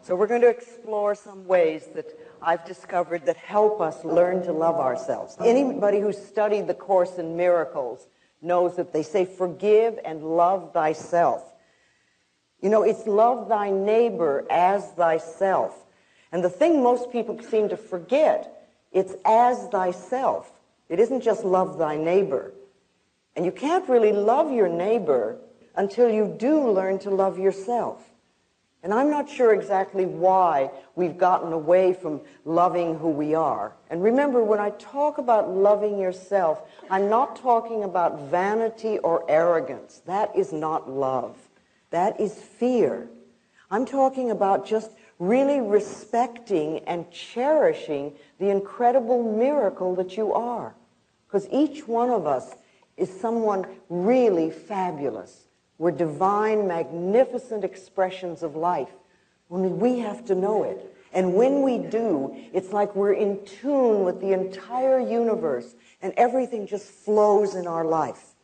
So we're going to explore some ways that I've discovered that help us learn to love ourselves. Anybody who's studied the Course in Miracles knows that they say, forgive and love thyself. You know, it's love thy neighbor as thyself. And the thing most people seem to forget, it's as thyself. It isn't just love thy neighbor. And you can't really love your neighbor until you do learn to love yourself. And I'm not sure exactly why we've gotten away from loving who we are. And remember, when I talk about loving yourself, I'm not talking about vanity or arrogance. That is not love. That is fear. I'm talking about just really respecting and cherishing the incredible miracle that you are. Because each one of us is someone really fabulous. We're divine, magnificent expressions of life. Only we have to know it. And when we do, it's like we're in tune with the entire universe, and everything just flows in our life.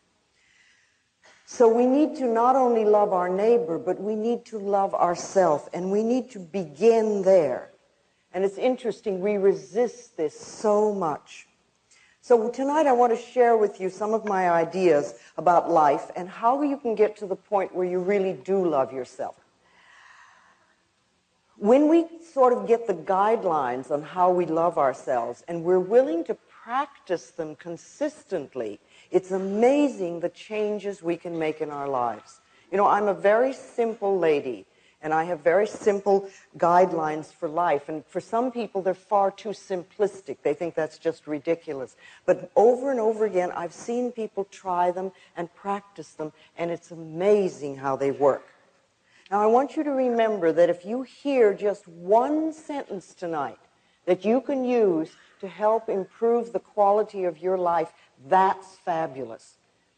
So we need to not only love our neighbor, but we need to love ourselves, and we need to begin there. And it's interesting, we resist this so much. So tonight I want to share with you some of my ideas about life and how you can get to the point where you really do love yourself. When we sort of get the guidelines on how we love ourselves and we're willing to practice them consistently, it's amazing the changes we can make in our lives. You know, I'm a very simple lady, and I have very simple guidelines for life. And for some people, they're far too simplistic. They think that's just ridiculous. But over and over again, I've seen people try them and practice them, and it's amazing how they work. Now, I want you to remember that if you hear just one sentence tonight that you can use to help improve the quality of your life, that's fabulous.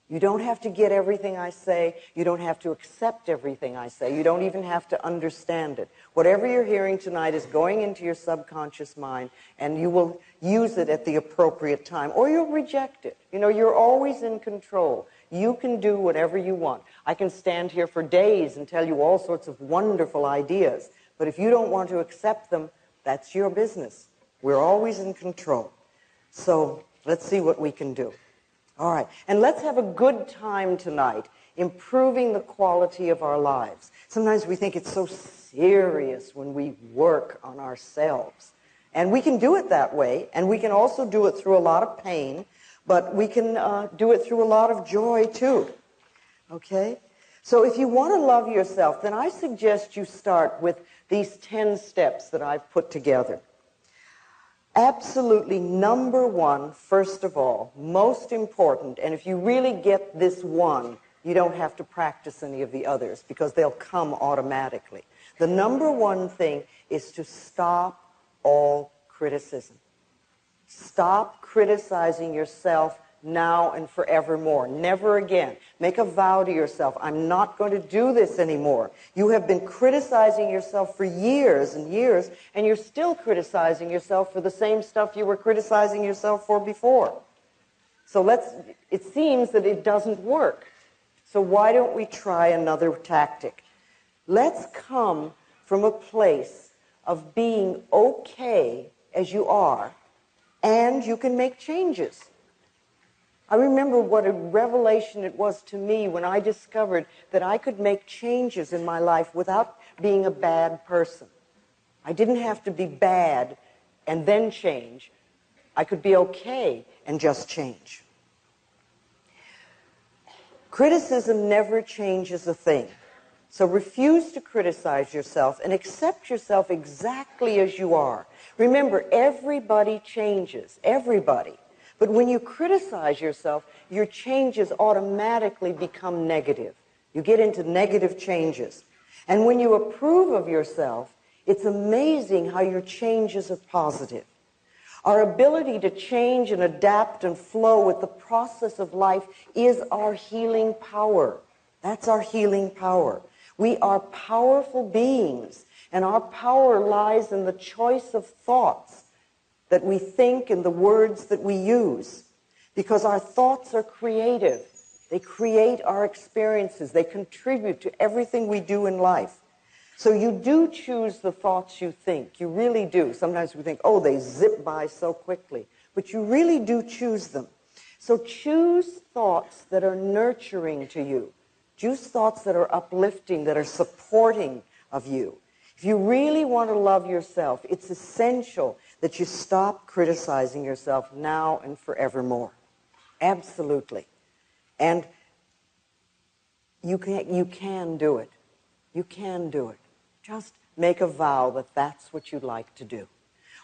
You don't have to get everything I say. You don't have to accept everything I say. You don't even have to understand it. Whatever you're hearing tonight is going into your subconscious mind, and you will use it at the appropriate time, or you'll reject it. You know, you're always in control. You can do whatever you want. I can stand here for days and tell you all sorts of wonderful ideas, but if you don't want to accept them, that's your business. We're always in control. So let's see what we can do. All right, and let's have a good time tonight improving the quality of our lives. Sometimes we think it's so serious when we work on ourselves. And we can do it that way, and we can also do it through a lot of pain, but we can do it through a lot of joy too. Okay? So if you want to love yourself, then I suggest you start with these 10 steps that I've put together. Absolutely number one, first of all, most important, and if you really get this one, you don't have to practice any of the others because they'll come automatically. The number one thing is to stop all criticism. Stop criticizing yourself now and forevermore. Never again. Make a vow to yourself, I'm not going to do this anymore. You have been criticizing yourself for years and years, and you're still criticizing yourself for the same stuff you were criticizing yourself for before. So it seems that it doesn't work. So why don't we try another tactic? Let's come from a place of being okay as you are, and you can make changes. I remember what a revelation it was to me when I discovered that I could make changes in my life without being a bad person. I didn't have to be bad and then change. I could be okay and just change. Criticism never changes a thing. So refuse to criticize yourself and accept yourself exactly as you are. Remember, everybody changes. Everybody. But when you criticize yourself, your changes automatically become negative. You get into negative changes. And when you approve of yourself, it's amazing how your changes are positive. Our ability to change and adapt and flow with the process of life is our healing power. That's our healing power. We are powerful beings, and our power lies in the choice of thoughts that we think and the words that we use, because our thoughts are creative. They create our experiences. They contribute to everything we do in life. So you do choose the thoughts you think. You really do. Sometimes we think, oh, they zip by so quickly. But you really do choose them. So choose thoughts that are nurturing to you. Choose thoughts that are uplifting, that are supporting of you. If you really want to love yourself, it's essential that you stop criticizing yourself now and forevermore. Absolutely. And you can do it. You can do it. Just make a vow that that's what you'd like to do.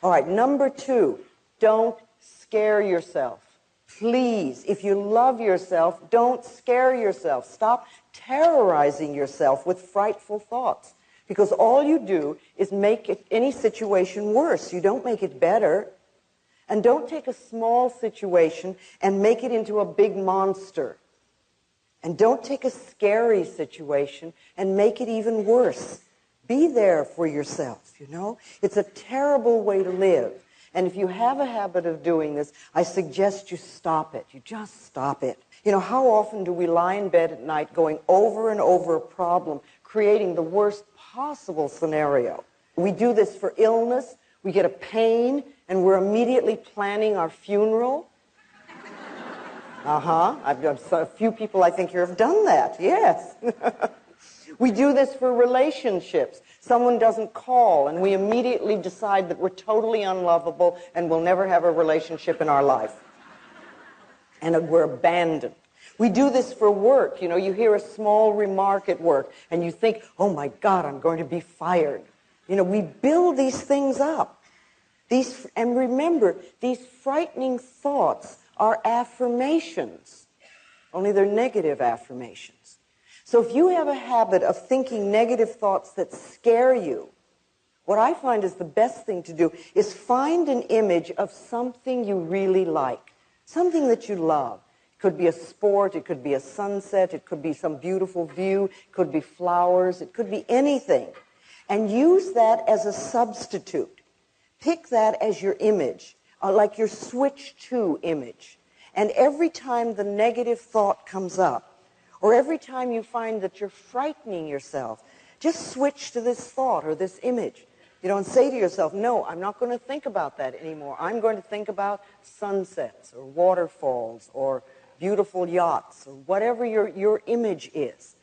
All right, number 2, don't scare yourself. Please, if you love yourself, don't scare yourself. Stop terrorizing yourself with frightful thoughts, because all you do is make any situation worse. You don't make it better. And don't take a small situation and make it into a big monster. And don't take a scary situation and make it even worse. Be there for yourself, you know? It's a terrible way to live. And if you have a habit of doing this, I suggest you stop it. You just stop it. You know, how often do we lie in bed at night going over and over a problem, creating the worst possible scenario? We do this for illness. We get a pain, and we're immediately planning our funeral. A few people I think here have done that, yes. We do this for relationships. Someone doesn't call, and we immediately decide that we're totally unlovable and we'll never have a relationship in our life. And we're abandoned. We do this for work. You know, you hear a small remark at work, and you think, oh my God, I'm going to be fired. You know, we build these things up. And remember, these frightening thoughts are affirmations, only they're negative affirmations. So if you have a habit of thinking negative thoughts that scare you, what I find is the best thing to do is find an image of something you really like, something that you love. It could be a sport, it could be a sunset, it could be some beautiful view, it could be flowers, it could be anything. And use that as a substitute. Pick that as your image, like your switch to image. And every time the negative thought comes up, or every time you find that you're frightening yourself, just switch to this thought or this image. You know, and say to yourself, no, I'm not going to think about that anymore. I'm going to think about sunsets or waterfalls or beautiful yachts or whatever your image is.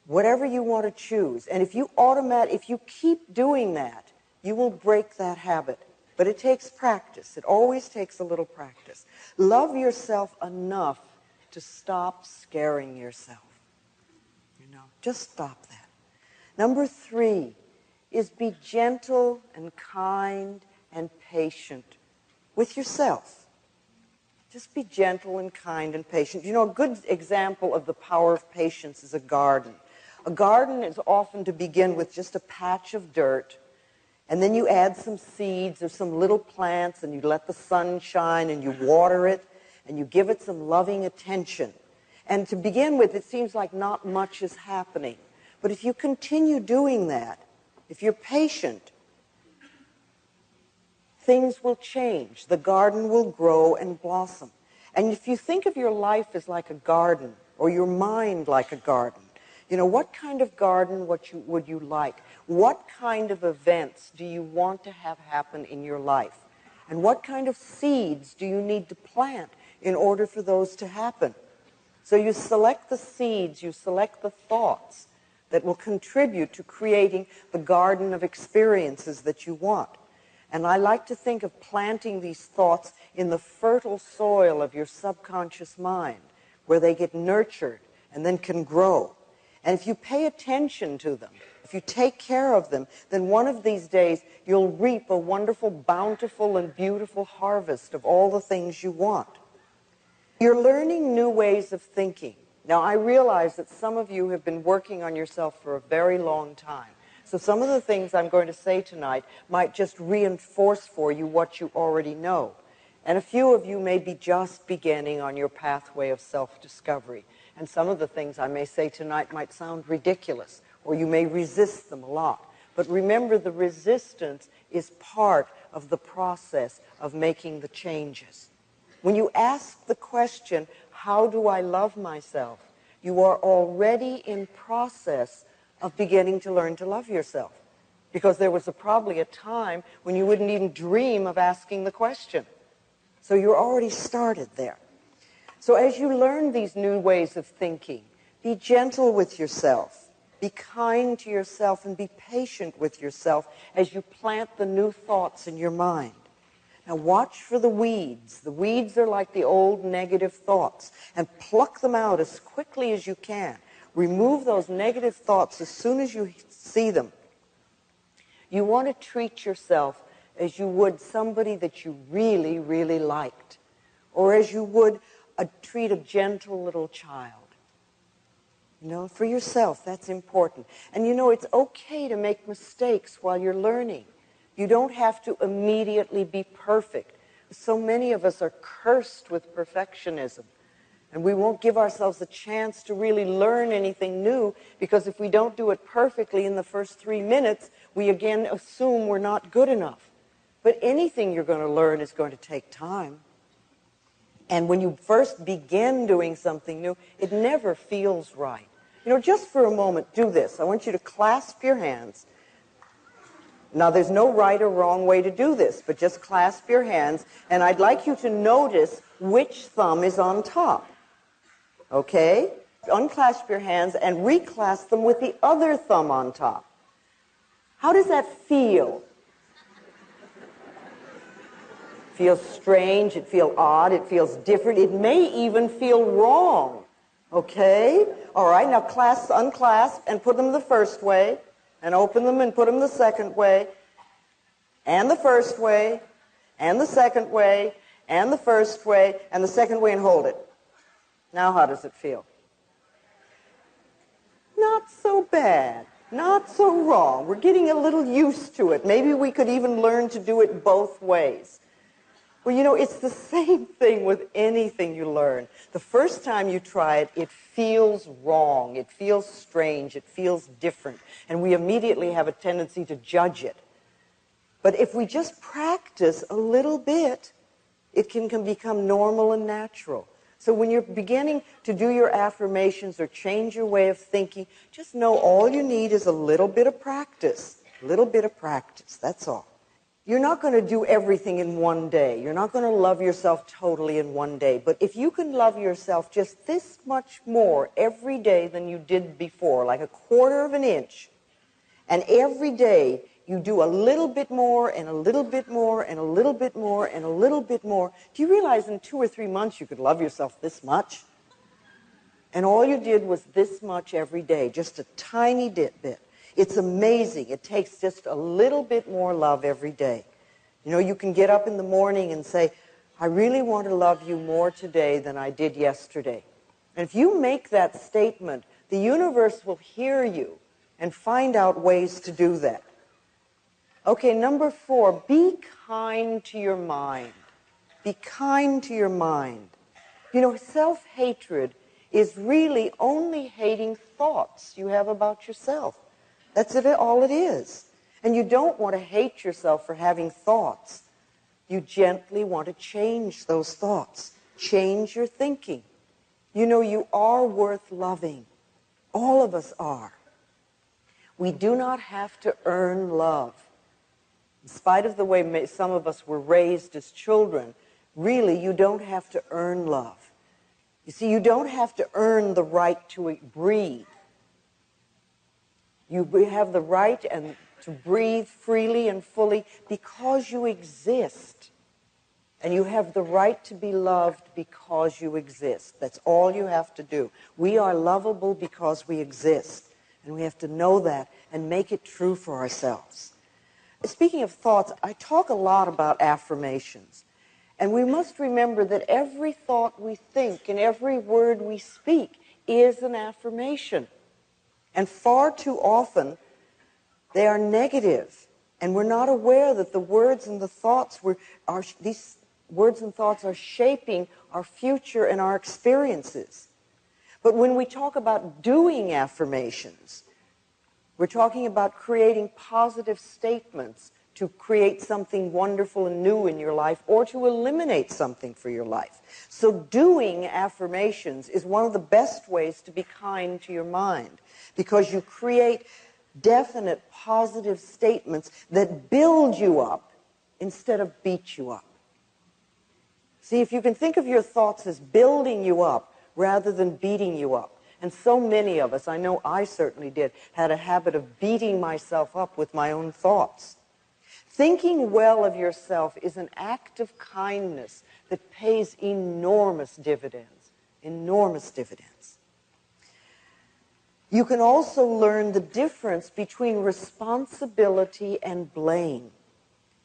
Whatever you want to choose. And if you keep doing that, you will break that habit. But it takes practice. It always takes a little practice. Love yourself enough to stop scaring yourself. You know, just stop that. Number 3 is be gentle and kind and patient with yourself. Just be gentle and kind and patient. You know, a good example of the power of patience is a garden. A garden is often to begin with just a patch of dirt, and then you add some seeds or some little plants, and you let the sun shine, and you water it, and you give it some loving attention. And to begin with, it seems like not much is happening. But if you continue doing that, if you're patient, things will change. The garden will grow and blossom. And if you think of your life as like a garden, or your mind like a garden, you know, what kind of garden would you like? What kind of events do you want to have happen in your life? And what kind of seeds do you need to plant in order for those to happen? So you select the seeds, you select the thoughts that will contribute to creating the garden of experiences that you want. And I like to think of planting these thoughts in the fertile soil of your subconscious mind, where they get nurtured and then can grow. And if you pay attention to them, if you take care of them, then one of these days you'll reap a wonderful, bountiful, and beautiful harvest of all the things you want. You're learning new ways of thinking. Now, I realize that some of you have been working on yourself for a very long time. So some of the things I'm going to say tonight might just reinforce for you what you already know. And a few of you may be just beginning on your pathway of self-discovery. And some of the things I may say tonight might sound ridiculous, or you may resist them a lot. But remember, the resistance is part of the process of making the changes. When you ask the question, how do I love myself? You are already in process of beginning to learn to love yourself. Because there was probably a time when you wouldn't even dream of asking the question. So you're already started there. So as you learn these new ways of thinking, be gentle with yourself, be kind to yourself, and be patient with yourself as you plant the new thoughts in your mind. Now watch for the weeds. The weeds are like the old negative thoughts, and pluck them out as quickly as you can. Remove those negative thoughts as soon as you see them. You want to treat yourself as you would somebody that you really, really liked, or as you would treat a gentle little child. You know, for yourself, that's important. And you know, it's okay to make mistakes while you're learning. You don't have to immediately be perfect. So many of us are cursed with perfectionism. And we won't give ourselves a chance to really learn anything new, because if we don't do it perfectly in the first 3 minutes, we again assume we're not good enough. But anything you're going to learn is going to take time. And when you first begin doing something new, it never feels right. You know, just for a moment, do this. I want you to clasp your hands. Now, there's no right or wrong way to do this, but just clasp your hands, and I'd like you to notice which thumb is on top. Okay? Unclasp your hands and reclasp them with the other thumb on top. How does that feel? It feels strange, it feels odd, it feels different, it may even feel wrong. Okay? All right, now unclasp and put them the first way, and open them and put them the second way, and the first way, and the second way, and the first way, and the second way, and hold it. Now how does it feel? Not so bad. Not so wrong. We're getting a little used to it. Maybe we could even learn to do it both ways. Well, you know, it's the same thing with anything you learn. The first time you try it, it feels wrong. It feels strange. It feels different. And we immediately have a tendency to judge it. But if we just practice a little bit, it can become normal and natural. So when you're beginning to do your affirmations or change your way of thinking, just know all you need is a little bit of practice. A little bit of practice, that's all. You're not going to do everything in one day. You're not going to love yourself totally in one day. But if you can love yourself just this much more every day than you did before, like a quarter of an inch, and every day you do a little bit more and a little bit more and a little bit more and a little bit more, do you realize in 2 or 3 months you could love yourself this much? And all you did was this much every day, just a tiny bit. It's amazing. It takes just a little bit more love every day. You know, you can get up in the morning and say, I really want to love you more today than I did yesterday. And if you make that statement, the universe will hear you and find out ways to do that. Okay, number 4, be kind to your mind. Be kind to your mind. You know, self-hatred is really only hating thoughts you have about yourself. That's all it is. And you don't want to hate yourself for having thoughts. You gently want to change those thoughts. Change your thinking. You know, you are worth loving. All of us are. We do not have to earn love. In spite of the way some of us were raised as children, really, you don't have to earn love. You see, you don't have to earn the right to breathe. You have the right to breathe freely and fully because you exist. And you have the right to be loved because you exist. That's all you have to do. We are lovable because we exist. And we have to know that and make it true for ourselves. Speaking of thoughts, I talk a lot about affirmations. And we must remember that every thought we think and every word we speak is an affirmation. And far too often, they are negative. And we're not aware that the words and the thoughts these words and thoughts are shaping our future and our experiences. But when we talk about doing affirmations, we're talking about creating positive statements to create something wonderful and new in your life or to eliminate something for your life. So doing affirmations is one of the best ways to be kind to your mind, because you create definite positive statements that build you up instead of beat you up. See, if you can think of your thoughts as building you up rather than beating you up. And so many of us, I know I certainly did, had a habit of beating myself up with my own thoughts. Thinking well of yourself is an act of kindness that pays enormous dividends, enormous dividends. You can also learn the difference between responsibility and blame.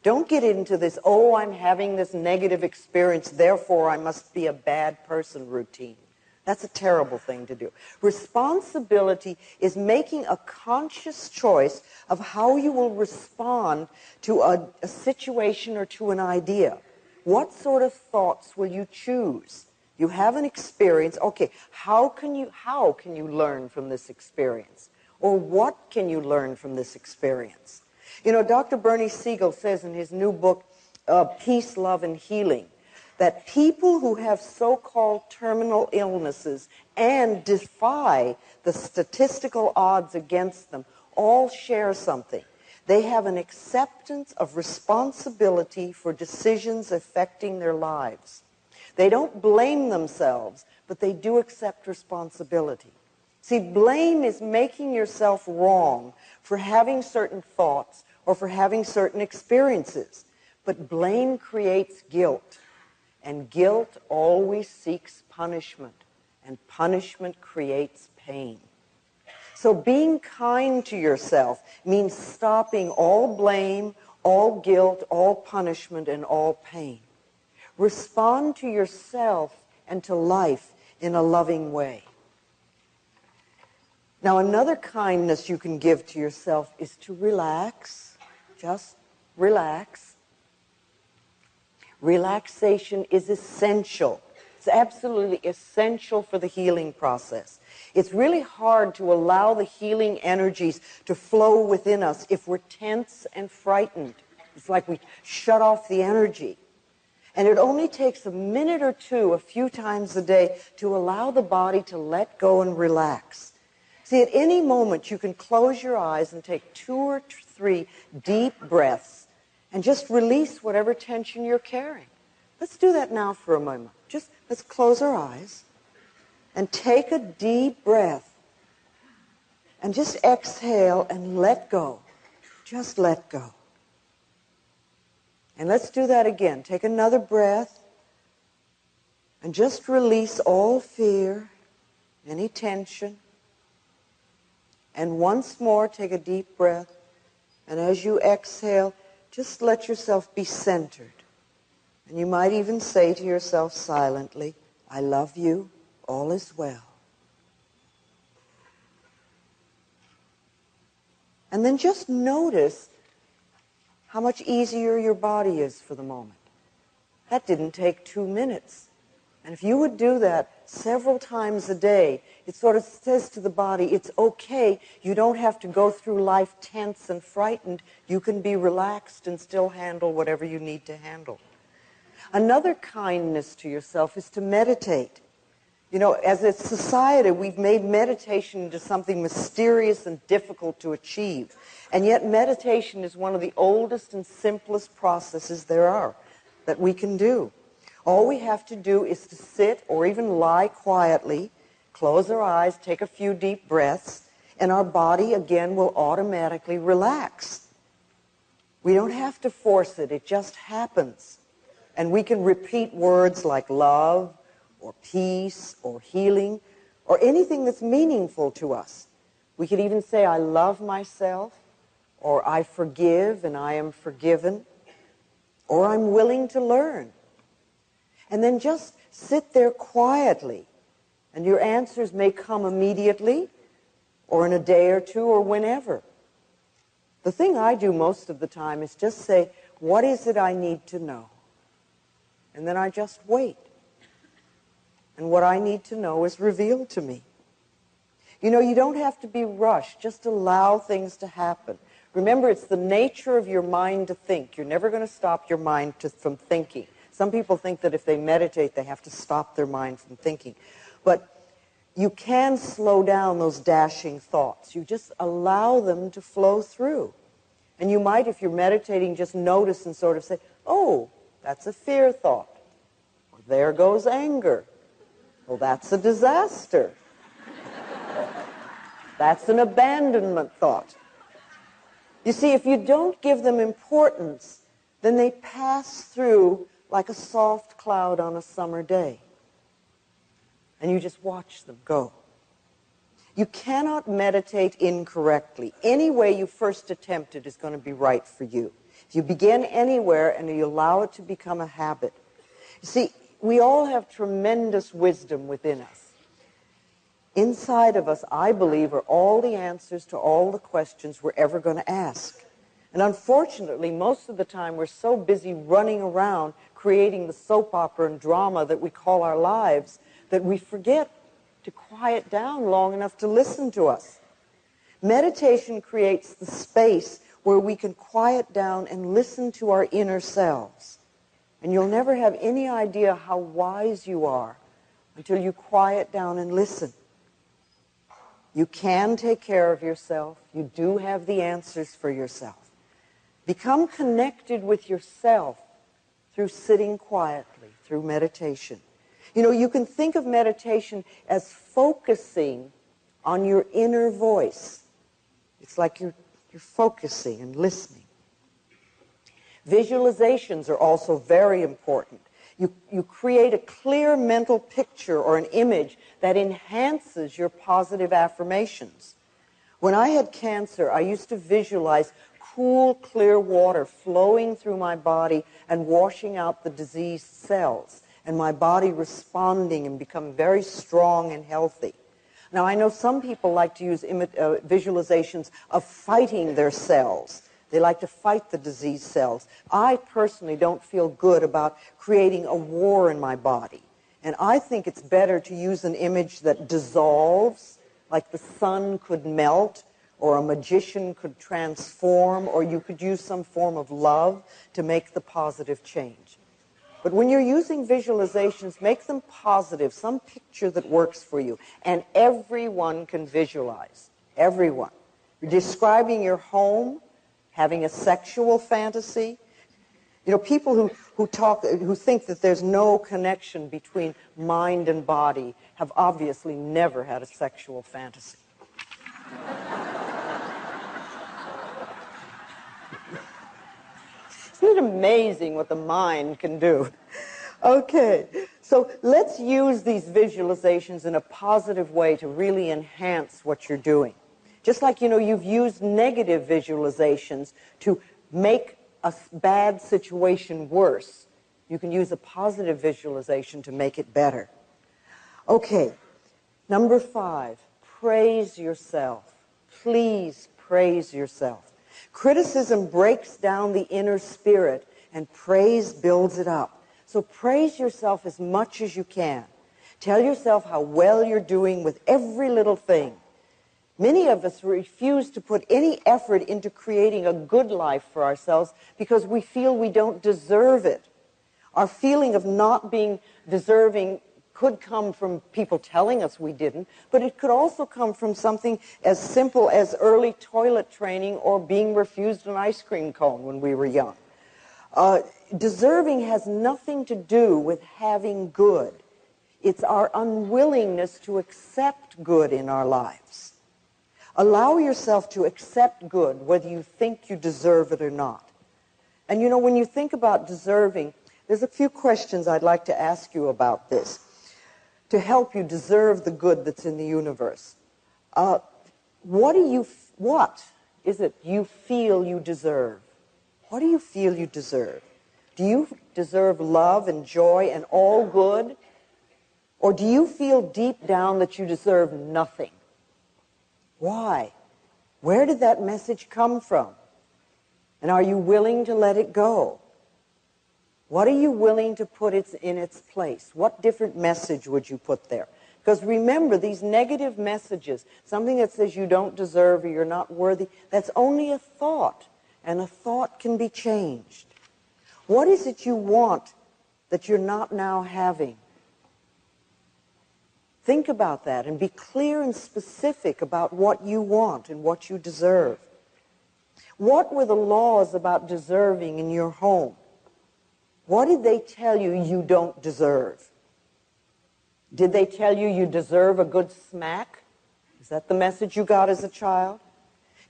Don't get into this, oh, I'm having this negative experience, therefore I must be a bad person routine. That's a terrible thing to do. Responsibility is making a conscious choice of how you will respond to a situation or to an idea. What sort of thoughts will you choose? You have an experience. Okay, how can you learn from this experience? Or what can you learn from this experience? You know, Dr. Bernie Siegel says in his new book, Peace, Love, and Healing, that people who have so-called terminal illnesses and defy the statistical odds against them all share something. They have an acceptance of responsibility for decisions affecting their lives. They don't blame themselves, but they do accept responsibility. See, blame is making yourself wrong for having certain thoughts or for having certain experiences. But blame creates guilt. And guilt always seeks punishment, and punishment creates pain. So being kind to yourself means stopping all blame, all guilt, all punishment, and all pain. Respond to yourself and to life in a loving way. Now, another kindness you can give to yourself is to relax. Just relax. Relaxation is essential. It's absolutely essential for the healing process. It's really hard to allow the healing energies to flow within us if we're tense and frightened. It's like we shut off the energy. And it only takes a minute or two, a few times a day, to allow the body to let go and relax. See, at any moment you can close your eyes and take 2 or 3 deep breaths and just release whatever tension you're carrying. Let's do that now for a moment. Just let's close our eyes and take a deep breath and just exhale and let go. Just let go. And let's do that again. Take another breath and just release all fear, any tension. And once more, take a deep breath. And as you exhale, just let yourself be centered. And you might even say to yourself silently, I love you, all is well. And then just notice how much easier your body is for the moment. That didn't take 2 minutes. And if you would do that several times a day, it sort of says to the body, it's okay, you don't have to go through life tense and frightened. You can be relaxed and still handle whatever you need to handle. Another kindness to yourself is to meditate. You know, as a society, we've made meditation into something mysterious and difficult to achieve. And yet meditation is one of the oldest and simplest processes there are that we can do. All we have to do is to sit or even lie quietly, close our eyes, take a few deep breaths, and our body again will automatically relax. We don't have to force it, it just happens. And we can repeat words like love, or peace, or healing, or anything that's meaningful to us. We could even say, I love myself, or I forgive and I am forgiven, or I'm willing to learn. And then just sit there quietly, and your answers may come immediately, or in a day or two, or whenever. The thing I do most of the time is just say, what is it I need to know? And then I just wait. And what I need to know is revealed to me. You know, you don't have to be rushed. Just allow things to happen. Remember, it's the nature of your mind to think. You're never going to stop your mind from thinking. Some people think that if they meditate, they have to stop their mind from thinking. But you can slow down those dashing thoughts. You just allow them to flow through. And you might, if you're meditating, just notice and sort of say, oh, that's a fear thought. Or there goes anger. Well, that's a disaster. That's an abandonment thought. You see, if you don't give them importance, then they pass through like a soft cloud on a summer day. And you just watch them go. You cannot meditate incorrectly. Any way you first attempt it is going to be right for you. If you begin anywhere and you allow it to become a habit. You see, we all have tremendous wisdom within us. Inside of us, I believe, are all the answers to all the questions we're ever going to ask. And unfortunately, most of the time, we're so busy running around creating the soap opera and drama that we call our lives that we forget to quiet down long enough to listen to us. Meditation creates the space where we can quiet down and listen to our inner selves. And you'll never have any idea how wise you are until you quiet down and listen. You can take care of yourself. You do have the answers for yourself. Become connected with yourself through sitting quietly, through meditation. You know, you can think of meditation as focusing on your inner voice. It's like you're focusing and listening. Visualizations are also very important. You create a clear mental picture or an image that enhances your positive affirmations. When I had cancer, I used to visualize cool, clear water flowing through my body and washing out the diseased cells, and my body responding and becoming very strong and healthy. Now, I know some people like to use visualizations of fighting their cells. They like to fight the diseased cells. I personally don't feel good about creating a war in my body. And I think it's better to use an image that dissolves, like the sun could melt, or a magician could transform, or you could use some form of love to make the positive change. But when you're using visualizations, make them positive, some picture that works for you. And everyone can visualize. Everyone. You're describing your home, having a sexual fantasy. You know, people who think that there's no connection between mind and body have obviously never had a sexual fantasy. Isn't it amazing what the mind can do? Okay, so let's use these visualizations in a positive way to really enhance what you're doing. Just like, you know, you've used negative visualizations to make a bad situation worse, you can use a positive visualization to make it better. Okay, number 5, praise yourself. Please praise yourself. Criticism breaks down the inner spirit, and praise builds it up. So praise yourself as much as you can. Tell yourself how well you're doing with every little thing. Many of us refuse to put any effort into creating a good life for ourselves because we feel we don't deserve it. Our feeling of not being deserving could come from people telling us we didn't, but it could also come from something as simple as early toilet training or being refused an ice cream cone when we were young. Deserving has nothing to do with having good. It's our unwillingness to accept good in our lives. Allow yourself to accept good, whether you think you deserve it or not. And you know, when you think about deserving, there's a few questions I'd like to ask you about this to help you deserve the good that's in the universe. What is it you feel you deserve? What do you feel you deserve? Do you deserve love and joy and all good? Or do you feel deep down that you deserve nothing? Why? Where did that message come from? And are you willing to let it go? What are you willing to put in its place? What different message would you put there? Because remember, these negative messages, something that says you don't deserve or you're not worthy, that's only a thought, and a thought can be changed. What is it you want that you're not now having? Think about that and be clear and specific about what you want and what you deserve. What were the laws about deserving in your home? What did they tell you you don't deserve? Did they tell you you deserve a good smack? Is that the message you got as a child?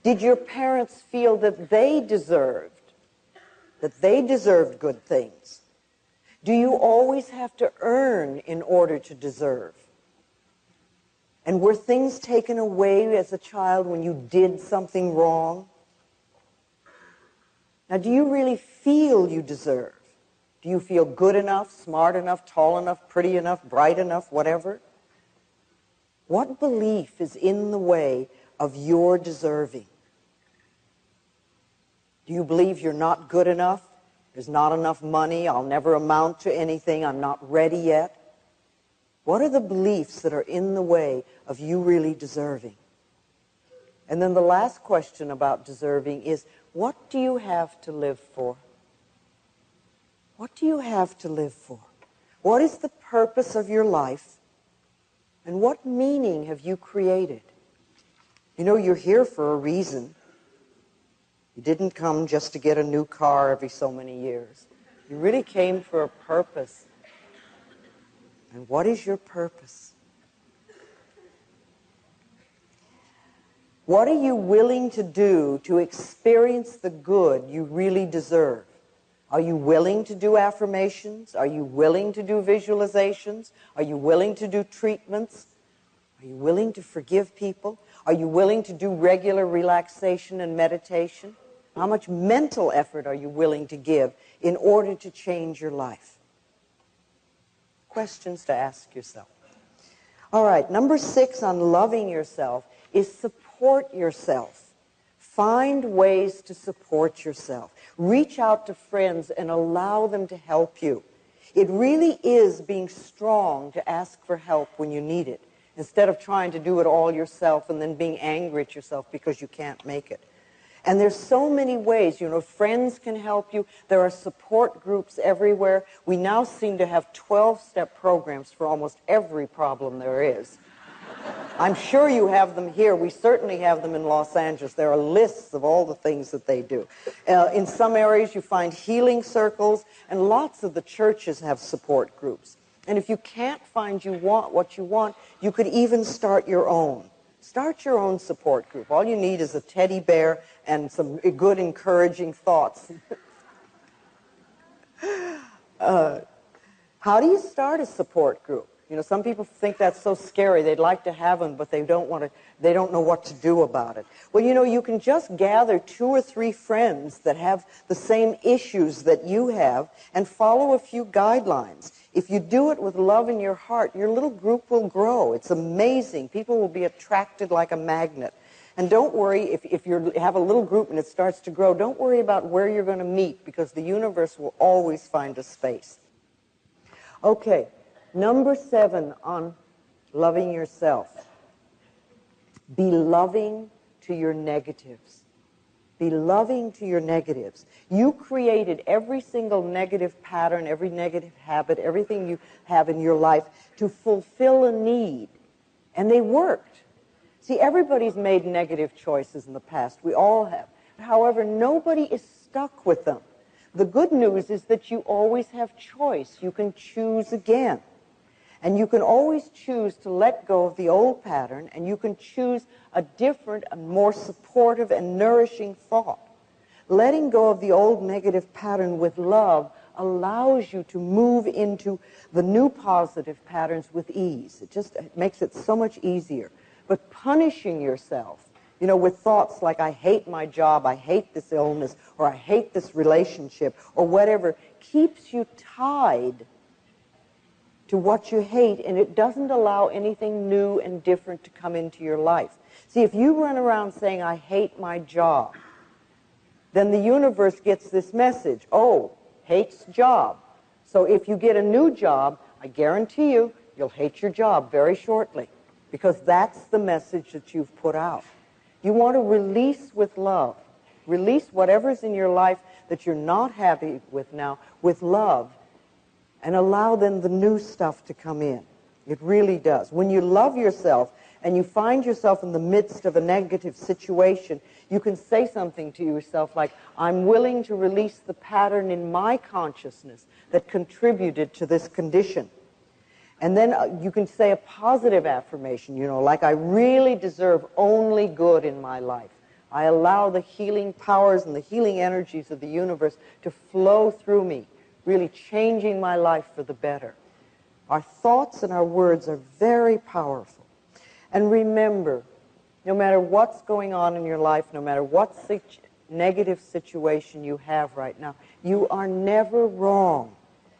Did your parents feel that they deserved good things? Do you always have to earn in order to deserve? And were things taken away as a child when you did something wrong? Now, do you really feel you deserve? Do you feel good enough, smart enough, tall enough, pretty enough, bright enough, whatever? What belief is in the way of your deserving? Do you believe you're not good enough? There's not enough money. I'll never amount to anything. I'm not ready yet. What are the beliefs that are in the way of you really deserving? And then the last question about deserving is, what do you have to live for? What do you have to live for? What is the purpose of your life? And what meaning have you created? You know, you're here for a reason. You didn't come just to get a new car every so many years. You really came for a purpose. And what is your purpose? What are you willing to do to experience the good you really deserve? Are you willing to do affirmations? Are you willing to do visualizations? Are you willing to do treatments? Are you willing to forgive people? Are you willing to do regular relaxation and meditation? How much mental effort are you willing to give in order to change your life? Questions to ask yourself. All right, number 6 on loving yourself is support yourself. Find ways to support yourself. Reach out to friends and allow them to help you. It really is being strong to ask for help when you need it, instead of trying to do it all yourself and then being angry at yourself because you can't make it. And there's so many ways. You know, friends can help you. There are support groups everywhere. We now seem to have 12-step programs for almost every problem there is. I'm sure you have them here. We certainly have them in Los Angeles. There are lists of all the things that they do. In some areas, you find healing circles, and lots of the churches have support groups. And if you can't find what you want, you could even start your own. Start your own support group. All you need is a teddy bear and some good, encouraging thoughts. How do you start a support group? You know, some people think that's so scary. They'd like to have them, but they don't know what to do about it. Well, you know, you can just gather 2 or 3 friends that have the same issues that you have and follow a few guidelines. If you do it with love in your heart, your little group will grow. It's amazing. People will be attracted like a magnet. And don't worry, if you have a little group and it starts to grow, don't worry about where you're going to meet, because the universe will always find a space. Okay. Number 7 on loving yourself. Be loving to your negatives. Be loving to your negatives. You created every single negative pattern, every negative habit, everything you have in your life to fulfill a need. And they worked. See, everybody's made negative choices in the past. We all have. However, nobody is stuck with them. The good news is that you always have choice. You can choose again. And you can always choose to let go of the old pattern, and you can choose a different and more supportive and nourishing thought. Letting go of the old negative pattern with love allows you to move into the new positive patterns with ease. It makes it so much easier. But punishing yourself, you know, with thoughts like, I hate my job, I hate this illness, or I hate this relationship, or whatever, keeps you tied to what you hate, and it doesn't allow anything new and different to come into your life. See, if you run around saying, I hate my job, then the universe gets this message, oh, hates job. So if you get a new job, I guarantee you, You'll hate your job very shortly because that's the message that you've put out. You want to release with love. Release whatever's in your life that you're not happy with now with love, and allow then the new stuff to come in. It really does. When you love yourself and you find yourself in the midst of a negative situation, you can say something to yourself like, I'm willing to release the pattern in my consciousness that contributed to this condition. And then you can say a positive affirmation, like I really deserve only good in my life. I allow the healing powers and the healing energies of the universe to flow through me, really changing my life for the better. Our thoughts and our words are very powerful. And remember, no matter what's going on in your life, no matter what negative situation you have right now, you are never wrong.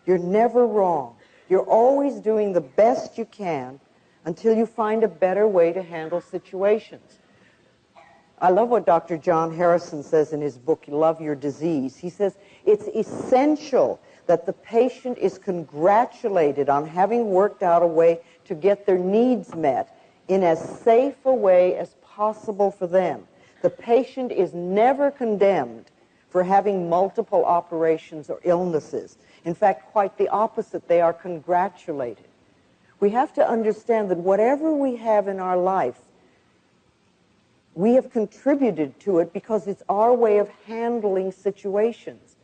You're never wrong. You're always doing the best you can until you find a better way to handle situations. I love what Dr. John Harrison says in his book, Love Your Disease. He says, it's essential that the patient is congratulated on having worked out a way to get their needs met in as safe a way as possible for them. The patient is never condemned for having multiple operations or illnesses. In fact, quite the opposite. They are congratulated. We have to understand that whatever we have in our life, we have contributed to it because it's our way of handling situations.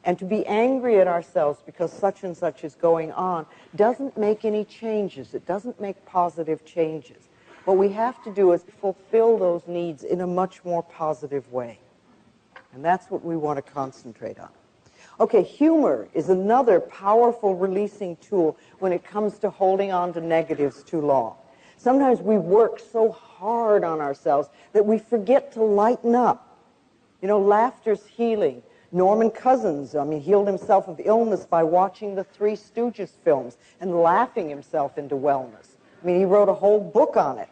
And to be angry at ourselves because such and such is going on doesn't make any changes. It doesn't make positive changes. What we have to do is fulfill those needs in a much more positive way. And that's what we want to concentrate on. Okay, humor is another powerful releasing tool when it comes to holding on to negatives too long. Sometimes we work so hard on ourselves that we forget to lighten up. Laughter's healing. Norman Cousins, healed himself of illness by watching the Three Stooges films and laughing himself into wellness. He wrote a whole book on it.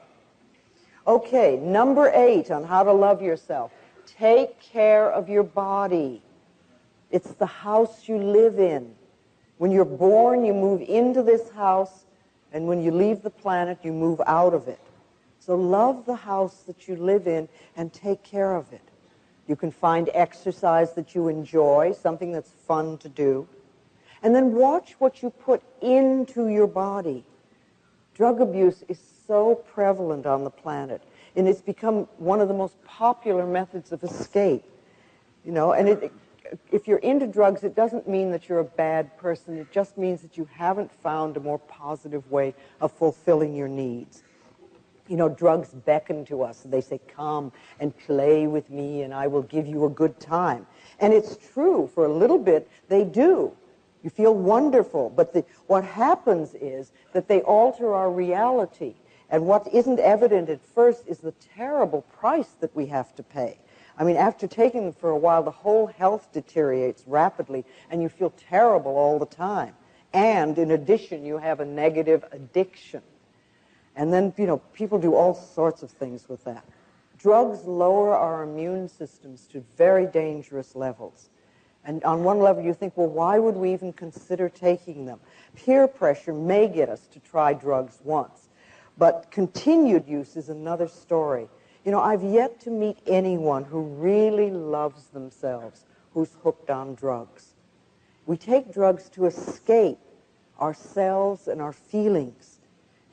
Okay, number 8 on how to love yourself. Take care of your body. It's the house you live in. When you're born, you move into this house, and when you leave the planet, you move out of it. So love the house that you live in and take care of it. You can find exercise that you enjoy, something that's fun to do. And then watch what you put into your body. Drug abuse is so prevalent on the planet, and it's become one of the most popular methods of escape. If you're into drugs, it doesn't mean that you're a bad person. It just means that you haven't found a more positive way of fulfilling your needs. Drugs beckon to us. They say, come and play with me and I will give you a good time. And it's true. For a little bit, they do. You feel wonderful. But what happens is that they alter our reality. And what isn't evident at first is the terrible price that we have to pay. After taking them for a while, the whole health deteriorates rapidly and you feel terrible all the time. And in addition, you have a negative addiction. And then, people do all sorts of things with that. Drugs lower our immune systems to very dangerous levels. And on one level, you think, well, why would we even consider taking them? Peer pressure may get us to try drugs once. But continued use is another story. I've yet to meet anyone who really loves themselves who's hooked on drugs. We take drugs to escape ourselves and our feelings.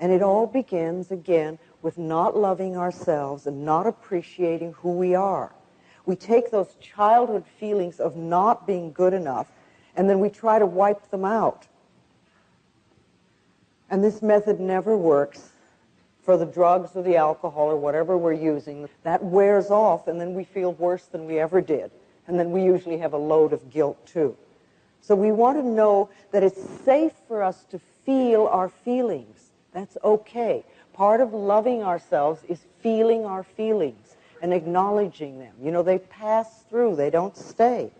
And it all begins, again, with not loving ourselves and not appreciating who we are. We take those childhood feelings of not being good enough, and then we try to wipe them out. And this method never works for the drugs or the alcohol or whatever we're using. That wears off, and then we feel worse than we ever did. And then we usually have a load of guilt, too. So we want to know that it's safe for us to feel our feelings. That's okay. Part of loving ourselves is feeling our feelings and acknowledging them. They pass through. They don't stay.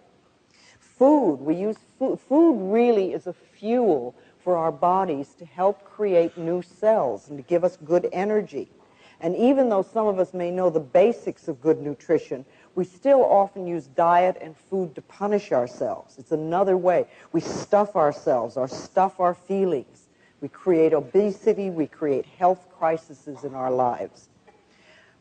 Food. We use food. Food really is a fuel for our bodies to help create new cells and to give us good energy. And even though some of us may know the basics of good nutrition, we still often use diet and food to punish ourselves. It's another way. We stuff ourselves or stuff our feelings We create obesity. We create health crises in our lives.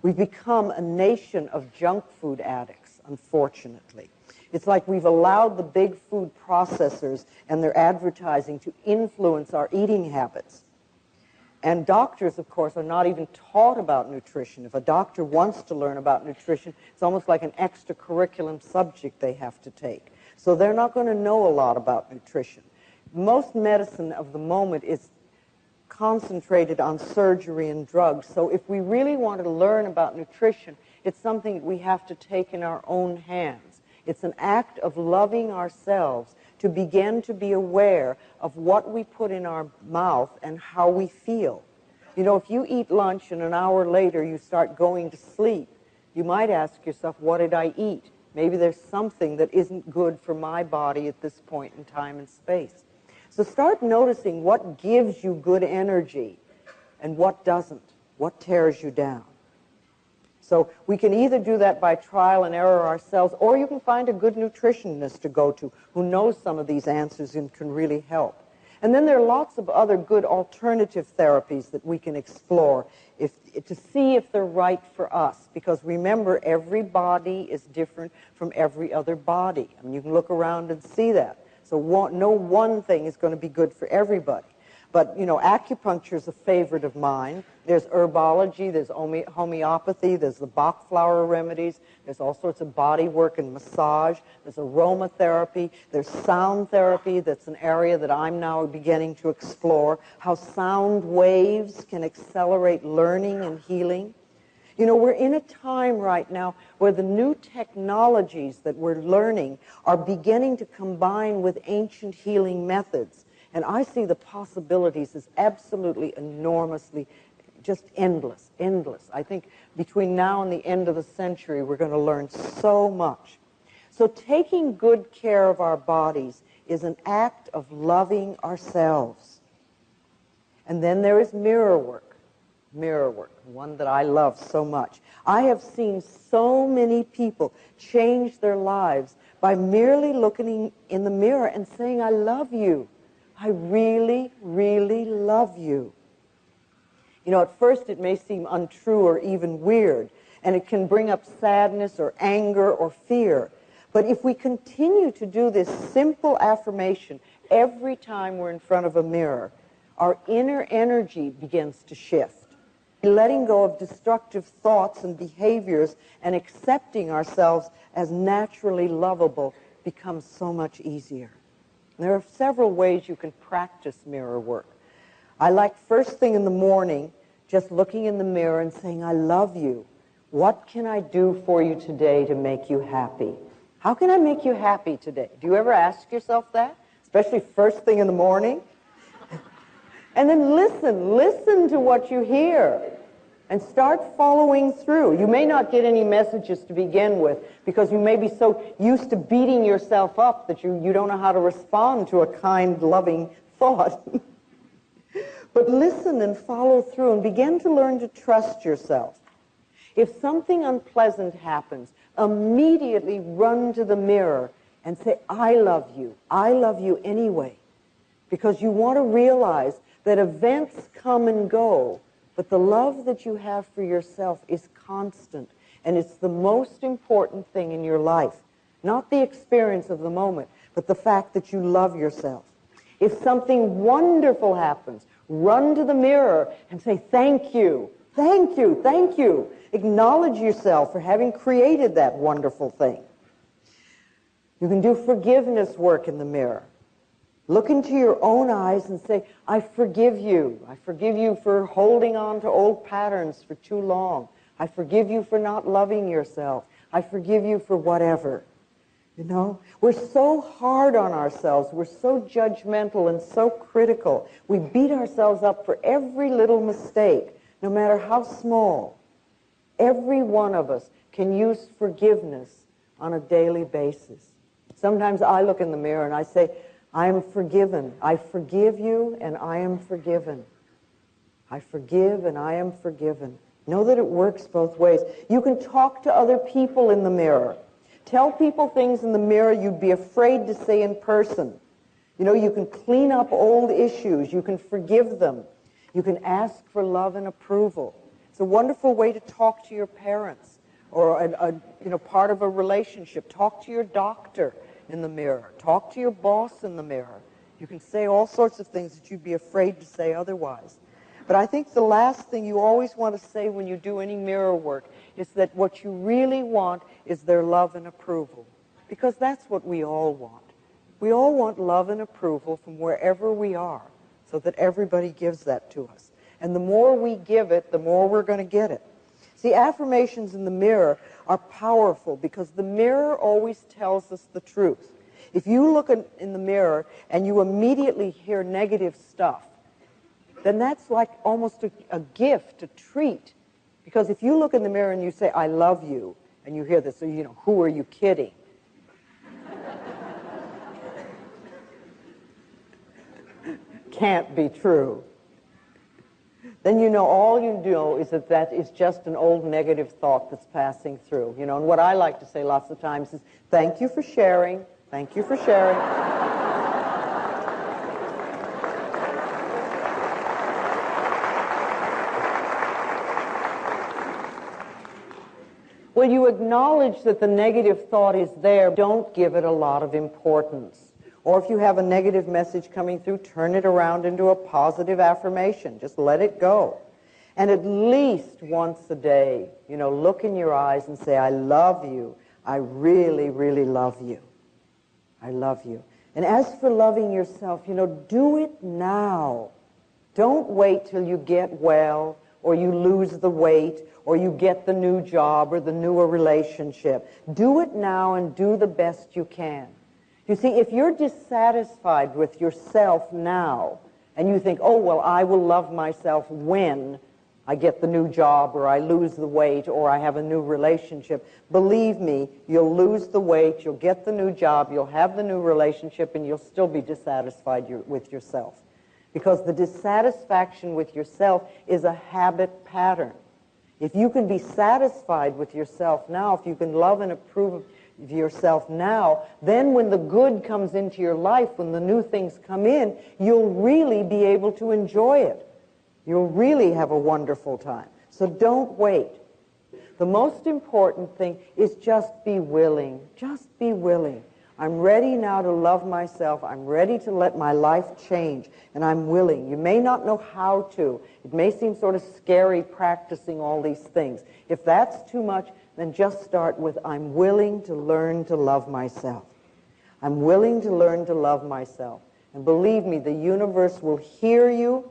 We've become a nation of junk food addicts, unfortunately. It's like we've allowed the big food processors and their advertising to influence our eating habits. And doctors, of course, are not even taught about nutrition. If a doctor wants to learn about nutrition, it's almost like an extracurriculum subject they have to take. So they're not going to know a lot about nutrition. Most medicine of the moment is concentrated on surgery and drugs. So if we really want to learn about nutrition, it's something that we have to take in our own hands. It's an act of loving ourselves to begin to be aware of what we put in our mouth and how we feel. You know, if you eat lunch and an hour later you start going to sleep, you might ask yourself, what did I eat? Maybe there's something that isn't good for my body at this point in time and space. So start noticing what gives you good energy and what doesn't, what tears you down. So we can either do that by trial and error ourselves, or you can find a good nutritionist to go to who knows some of these answers and can really help. And then there are lots of other good alternative therapies that we can explore to see if they're right for us. Because remember, every body is different from every other body. I mean, you can look around and see that. So no one thing is going to be good for everybody. But, you know, acupuncture is a favorite of mine. There's herbology, there's homeopathy, there's the Bach flower remedies, there's all sorts of body work and massage, there's aromatherapy, there's sound therapy. That's an area that I'm now beginning to explore, how sound waves can accelerate learning and healing. You know, we're in a time right now where the new technologies that we're learning are beginning to combine with ancient healing methods. And I see the possibilities as absolutely enormously, just endless, endless. I think between now and the end of the century, we're going to learn so much. So taking good care of our bodies is an act of loving ourselves. And then there is mirror work, one that I love so much. I have seen so many people change their lives by merely looking in the mirror and saying, I love you. I really, really love you. You know, at first it may seem untrue or even weird, and it can bring up sadness or anger or fear. But if we continue to do this simple affirmation every time we're in front of a mirror, our inner energy begins to shift. Letting go of destructive thoughts and behaviors and accepting ourselves as naturally lovable becomes so much easier. There are several ways you can practice mirror work. I like first thing in the morning, just looking in the mirror and saying, I love you. What can I do for you today to make you happy? How can I make you happy today? Do you ever ask yourself that? Especially first thing in the morning? And then listen to what you hear. And start following through. You may not get any messages to begin with because you may be so used to beating yourself up that you don't know how to respond to a kind, loving thought. But listen and follow through and begin to learn to trust yourself. If something unpleasant happens, immediately run to the mirror and say, I love you anyway. Because you want to realize that events come and go, but the love that you have for yourself is constant, and it's the most important thing in your life. Not the experience of the moment, but the fact that you love yourself. If something wonderful happens, run to the mirror and say, thank you, thank you, thank you. Acknowledge yourself for having created that wonderful thing. You can do forgiveness work in the mirror. Look into your own eyes and say, I forgive you. I forgive you for holding on to old patterns for too long. I forgive you for not loving yourself. I forgive you for whatever. You know, we're so hard on ourselves. We're so judgmental and so critical. We beat ourselves up for every little mistake, no matter how small. Every one of us can use forgiveness on a daily basis. Sometimes I look in the mirror and I say, I am forgiven. I forgive you and I am forgiven. I forgive and I am forgiven. Know that it works both ways. You can talk to other people in the mirror. Tell people things in the mirror you'd be afraid to say in person. You know, you can clean up old issues. You can forgive them. You can ask for love and approval. It's a wonderful way to talk to your parents or part of a relationship. Talk to your doctor in the mirror. Talk to your boss in the mirror. You can say all sorts of things that you'd be afraid to say otherwise. But I think the last thing you always want to say when you do any mirror work is that what you really want is their love and approval. Because that's what we all want. We all want love and approval from wherever we are, so that everybody gives that to us. And the more we give it, the more we're going to get it. See, affirmations in the mirror are powerful because the mirror always tells us the truth. If you look in the mirror and you immediately hear negative stuff, then that's like almost a gift, a treat. Because if you look in the mirror and you say, I love you, and you hear this, who are you kidding? Can't be true. Then all you know is that is just an old negative thought that's passing through. And what I like to say lots of times is, thank you for sharing. Thank you for sharing. When you acknowledge that the negative thought is there, don't give it a lot of importance. Or if you have a negative message coming through, turn it around into a positive affirmation. Just let it go. And at least once a day, look in your eyes and say, I love you. I really, really love you. I love you. And as for loving yourself, do it now. Don't wait till you get well, or you lose the weight, or you get the new job or the newer relationship. Do it now and do the best you can. You see, if you're dissatisfied with yourself now, and you think, oh, well, I will love myself when I get the new job, or I lose the weight, or I have a new relationship, believe me, you'll lose the weight, you'll get the new job, you'll have the new relationship, and you'll still be dissatisfied with yourself. Because the dissatisfaction with yourself is a habit pattern. If you can be satisfied with yourself now, if you can love and approve of yourself now, then when the good comes into your life, when the new things come in, you'll really be able to enjoy it. You'll really have a wonderful time. So don't wait. The most important thing is just be willing. Just be willing. I'm ready now to love myself. I'm ready to let my life change, and I'm willing. You may not know how to. It may seem sort of scary practicing all these things. If that's too much, then just start with, I'm willing to learn to love myself. I'm willing to learn to love myself. And believe me, the universe will hear you,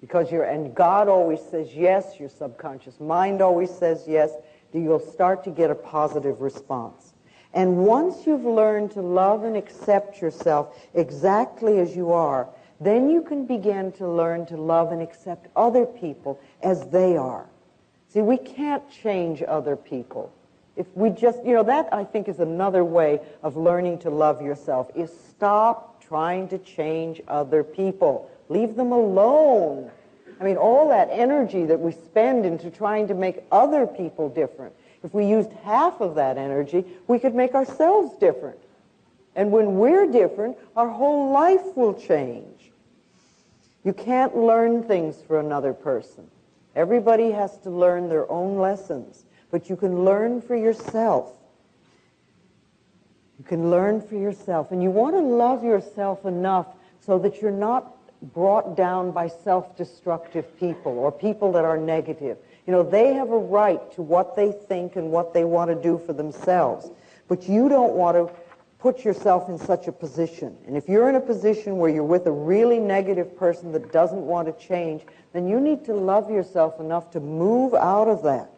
because and God always says yes, your subconscious mind always says yes, you'll start to get a positive response. And once you've learned to love and accept yourself exactly as you are, then you can begin to learn to love and accept other people as they are. See, we can't change other people. If we just, that I think is another way of learning to love yourself, is stop trying to change other people. Leave them alone. I mean, all that energy that we spend into trying to make other people different, if we used half of that energy, we could make ourselves different. And when we're different, our whole life will change. You can't learn things for another person. Everybody has to learn their own lessons, but you can learn for yourself. You can learn for yourself. And you want to love yourself enough so that you're not brought down by self-destructive people or people that are negative. They have a right to what they think and what they want to do for themselves. But you don't want to put yourself in such a position. And if you're in a position where you're with a really negative person that doesn't want to change, then you need to love yourself enough to move out of that.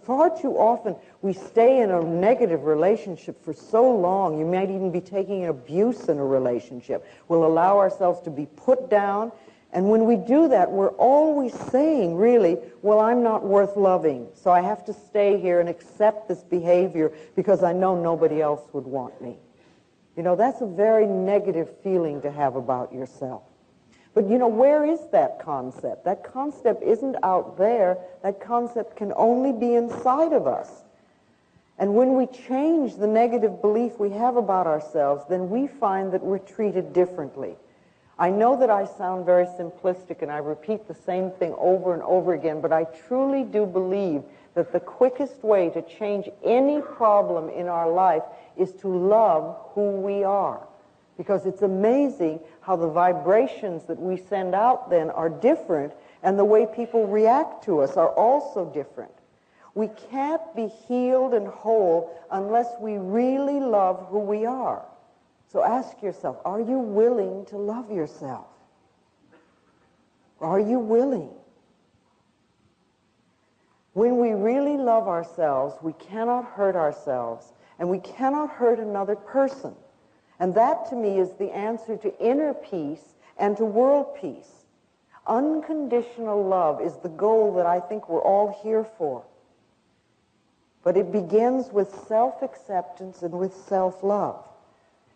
Far too often we stay in a negative relationship for so long. You might even be taking abuse in a relationship. We'll allow ourselves to be put down. And when we do that, we're always saying, really, well, I'm not worth loving, so I have to stay here and accept this behavior because I know nobody else would want me. That's a very negative feeling to have about yourself. But, where is that concept? That concept isn't out there. That concept can only be inside of us. And when we change the negative belief we have about ourselves, then we find that we're treated differently. I know that I sound very simplistic and I repeat the same thing over and over again, but I truly do believe that the quickest way to change any problem in our life is to love who we are. Because it's amazing how the vibrations that we send out then are different, and the way people react to us are also different. We can't be healed and whole unless we really love who we are. So ask yourself, are you willing to love yourself? Are you willing? When we really love ourselves, we cannot hurt ourselves, and we cannot hurt another person. And that, to me, is the answer to inner peace and to world peace. Unconditional love is the goal that I think we're all here for. But it begins with self-acceptance and with self-love.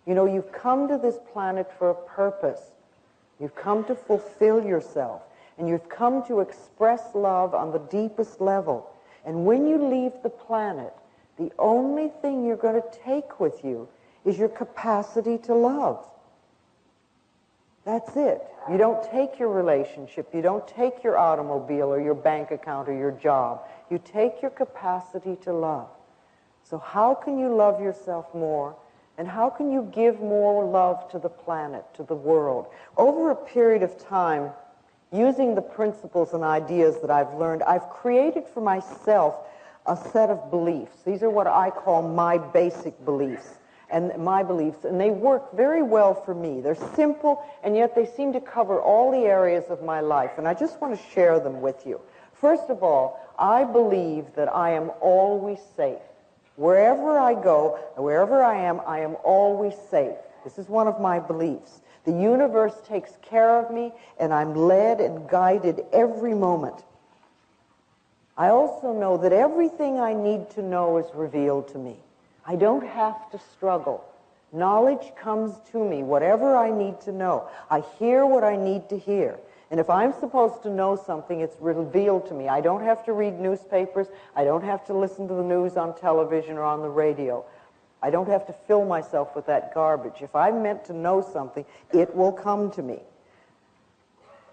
You know, you've come to this planet for a purpose. You've come to fulfill yourself. And you've come to express love on the deepest level. And when you leave the planet, the only thing you're going to take with you is your capacity to love. That's it. You don't take your relationship. You don't take your automobile or your bank account or your job. You take your capacity to love. So how can you love yourself more? And how can you give more love to the planet, to the world? Over a period of time, using the principles and ideas that I've learned, I've created for myself a set of beliefs. These are what I call my basic beliefs. And my beliefs, and they work very well for me. They're simple, and yet they seem to cover all the areas of my life, and I just want to share them with you. First of all, I believe that I am always safe. Wherever I go, wherever I am always safe. This is one of my beliefs. The universe takes care of me, and I'm led and guided every moment. I also know that everything I need to know is revealed to me. I don't have to struggle. Knowledge comes to me, whatever I need to know. I hear what I need to hear. And if I'm supposed to know something, it's revealed to me. I don't have to read newspapers. I don't have to listen to the news on television or on the radio. I don't have to fill myself with that garbage. If I'm meant to know something, it will come to me.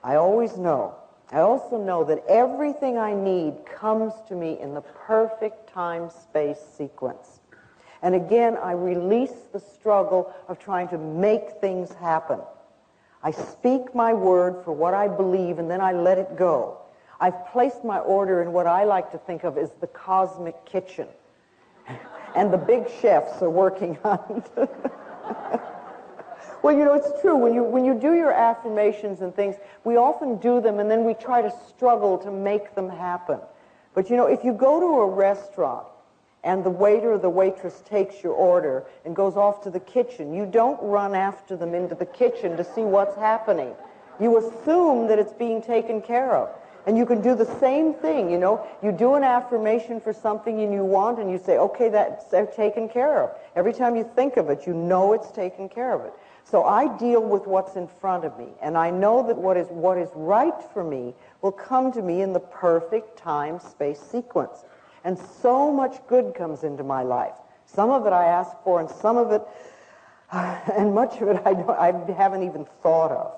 I always know. I also know that everything I need comes to me in the perfect time-space sequence. And again, I release the struggle of trying to make things happen. I speak my word for what I believe, and then I let it go. I've placed my order in what I like to think of as the cosmic kitchen. And the big chefs are working on it. Well, you know, it's true. When you do your affirmations and things, we often do them, and then we try to struggle to make them happen. But, you know, if you go to a restaurant, and the waiter or the waitress takes your order and goes off to the kitchen, you don't run after them into the kitchen to see what's happening. You assume that it's being taken care of. And you can do the same thing, you know. You do an affirmation for something and you want, and you say, okay, that's taken care of. Every time you think of it, you know it's taken care of it. So I deal with what's in front of me, and I know that what is right for me will come to me in the perfect time-space sequence. And so much good comes into my life. Some of it I ask for, and some of it, and much of it I haven't even thought of.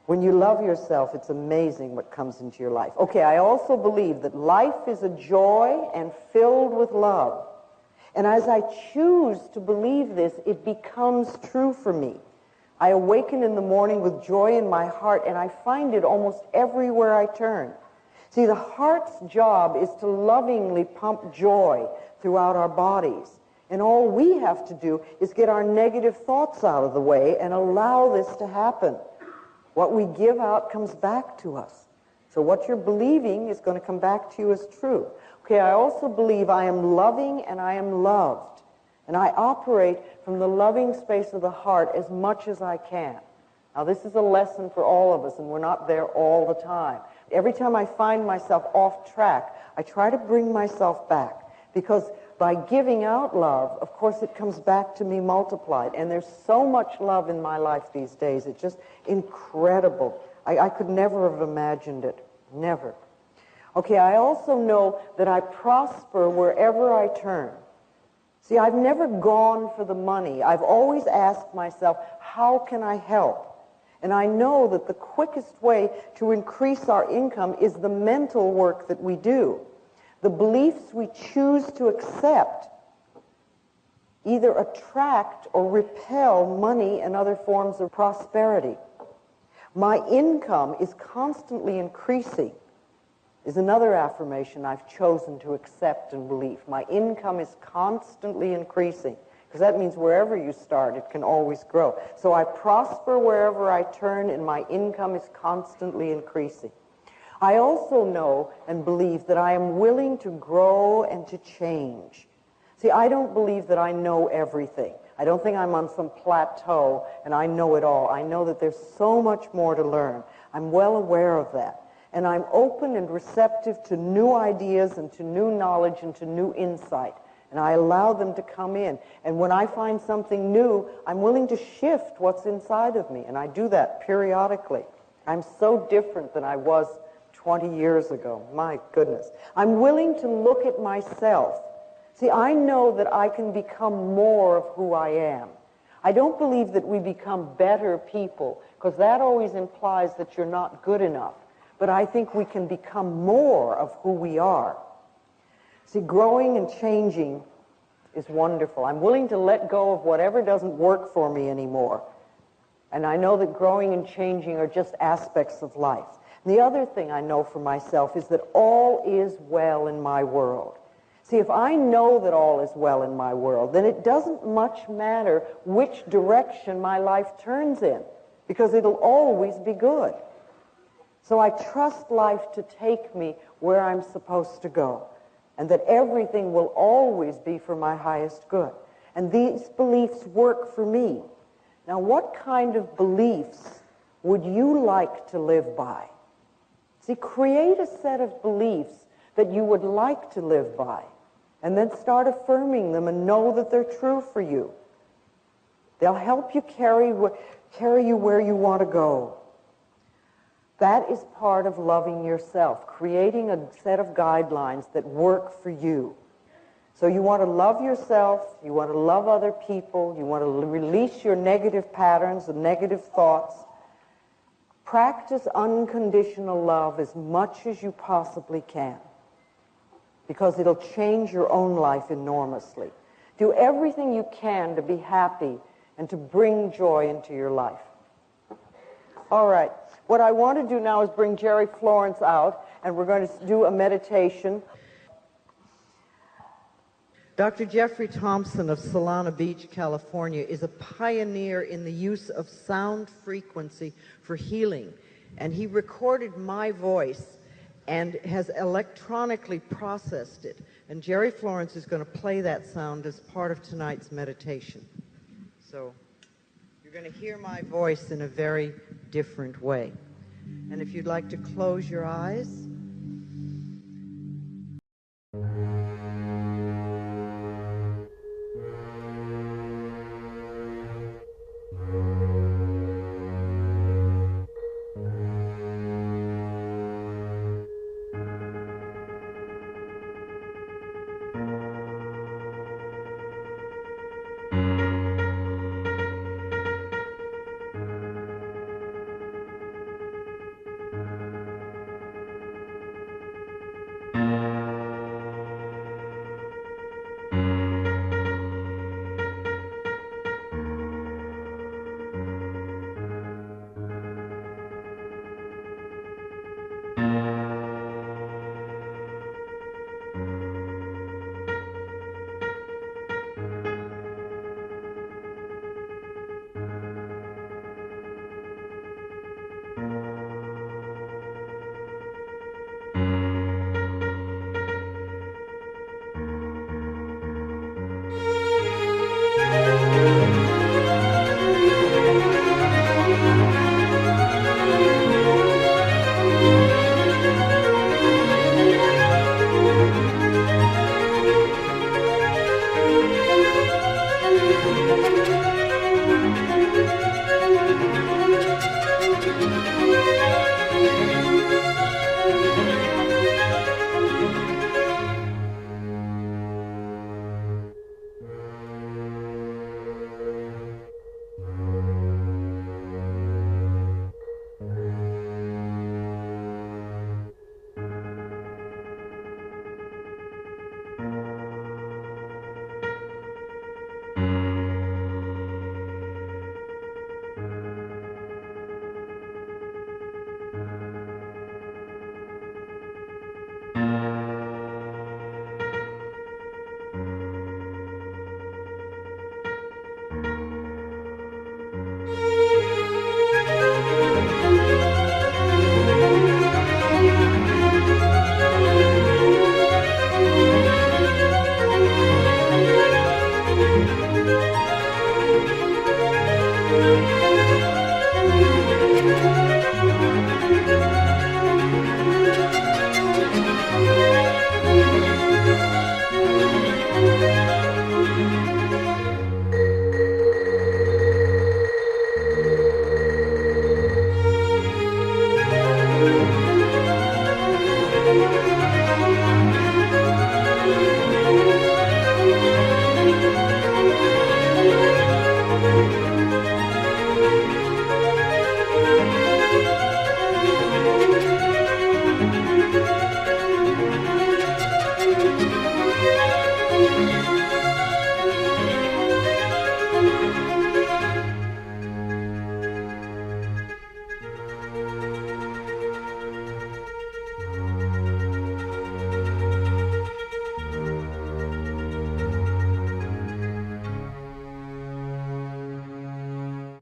When you love yourself, it's amazing what comes into your life. Okay, I also believe that life is a joy and filled with love. And as I choose to believe this, it becomes true for me. I awaken in the morning with joy in my heart, and I find it almost everywhere I turn. See, the heart's job is to lovingly pump joy throughout our bodies. And all we have to do is get our negative thoughts out of the way and allow this to happen. What we give out comes back to us. So what you're believing is going to come back to you as true. Okay, I also believe I am loving and I am loved. And I operate from the loving space of the heart as much as I can. Now, this is a lesson for all of us, and we're not there all the time. Every time I find myself off track, I try to bring myself back. Because by giving out love, of course, it comes back to me multiplied. And there's so much love in my life these days. It's just incredible. I could never have imagined it. Never. Okay, I also know that I prosper wherever I turn. See, I've never gone for the money. I've always asked myself, how can I help? And I know that the quickest way to increase our income is the mental work that we do. The beliefs we choose to accept either attract or repel money and other forms of prosperity. My income is constantly increasing is another affirmation I've chosen to accept and believe. My income is constantly increasing, because that means wherever you start, it can always grow. So I prosper wherever I turn, and my income is constantly increasing. I also know and believe that I am willing to grow and to change. See, I don't believe that I know everything. I don't think I'm on some plateau and I know it all. I know that there's so much more to learn. I'm well aware of that. And I'm open and receptive to new ideas and to new knowledge and to new insight. And I allow them to come in. And when I find something new, I'm willing to shift what's inside of me. And I do that periodically. I'm so different than I was 20 years ago. My goodness. I'm willing to look at myself. See, I know that I can become more of who I am. I don't believe that we become better people, because that always implies that you're not good enough. But I think we can become more of who we are. See, growing and changing is wonderful. I'm willing to let go of whatever doesn't work for me anymore. And I know that growing and changing are just aspects of life. And the other thing I know for myself is that all is well in my world. See, if I know that all is well in my world, then it doesn't much matter which direction my life turns in, because it'll always be good. So I trust life to take me where I'm supposed to go, and that everything will always be for my highest good. And these beliefs work for me. Now, what kind of beliefs would you like to live by? See, create a set of beliefs that you would like to live by, and then start affirming them and know that they're true for you. They'll help you carry you where you want to go. That is part of loving yourself, creating a set of guidelines that work for you. So you want to love yourself, you want to love other people, you want to release your negative patterns and negative thoughts. Practice unconditional love as much as you possibly can, because it'll change your own life enormously. Do everything you can to be happy and to bring joy into your life. All right. What I want to do now is bring Jerry Florence out, and we're going to do a meditation. Dr. Jeffrey Thompson of Solana Beach, California, is a pioneer in the use of sound frequency for healing. And he recorded my voice and has electronically processed it. And Jerry Florence is going to play that sound as part of tonight's meditation. So you're going to hear my voice in a very different way. And if you'd like to close your eyes.